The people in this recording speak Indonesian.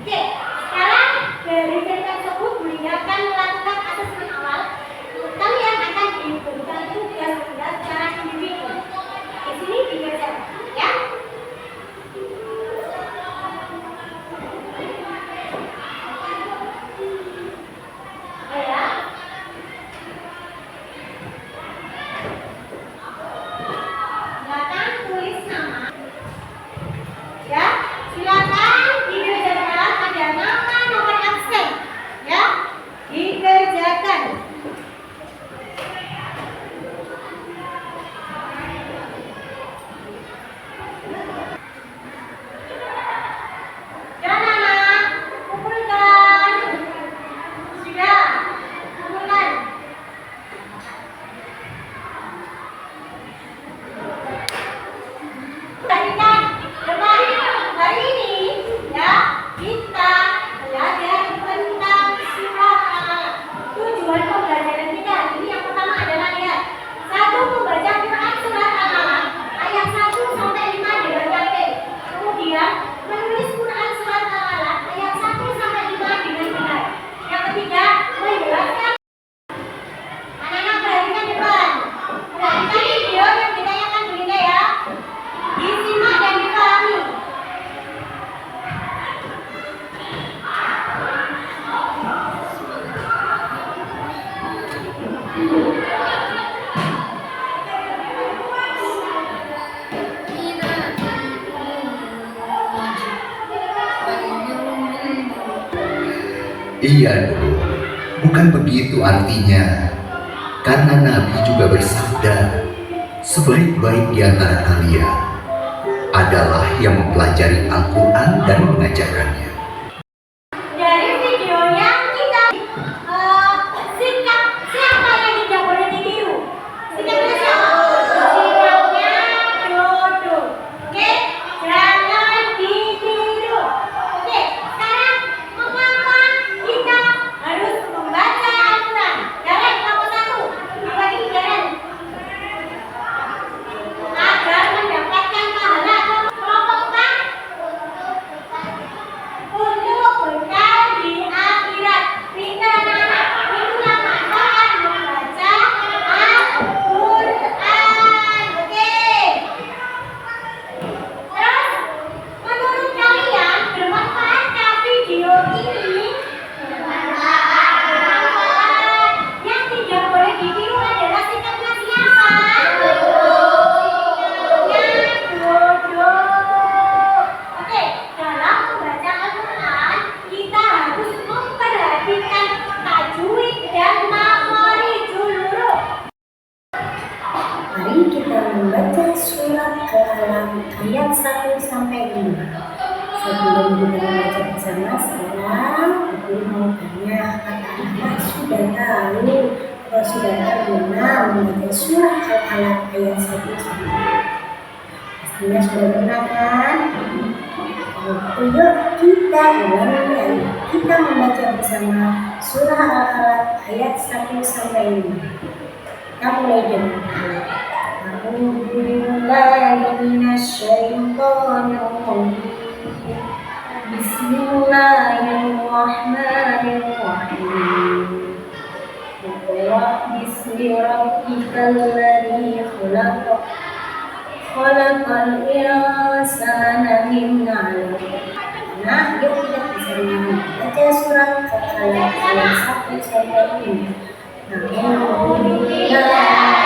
Oke, sekarang dari cerita tersebut beliau akan melakukan asesmen Iya dong, bukan begitu artinya. Karena Nabi juga bersabda, sebaik-baik di antara kalian adalah yang mempelajari Al-Quran dan mengajarkannya. Dari video yang kita sikap siapa yang tidak boleh ditiru? Sikapnya siapa? Sikapnya Dodo. Oke, jangan ditiru. Oke, sekarang mengapa kita harus membaca Al-Quran? Darren, kelompok 1 bagi Darren agar mendapatkan pahala. Kelompok 4 untuk bekal di akhirat. Pintar anak-anak, itulah manfaat membaca Al-Quran. Oke. Terus, menurut kalian bermanfaatkah video ini? Bermanfaat. Yang tidak boleh ditiru adalah sikapnya siapa? Sikapnya Dodo. Oke, dalam membaca Al-Quran kita harus memperhatikan tajwid dan makhrij dulu. Mari kita membaca surat Al-Alam ayat 1 sampai 5. Sebelum kita membaca bersama, sekarang Ibu mau tanya, apakah anak sudah tahu atau sudah pernah membaca surat Al-Alam ayat 1 sampai 5? Pastinya sudah pernah kan? Yuk kita ulangi, kita membaca bersama surah Al-Alaq ayat 1 sampai 5. Kita mulai dengan A'udzu billahi minasyaitonir rajim. Bismillahirrahmanirrahim. Iqra bismi rabbikal ladzi khalaq. Khalaqal insana min 'alaq. Nah, yuk kita bersama baca surat Al-Alaq ayat 1 sampai 5. A'udzu billahi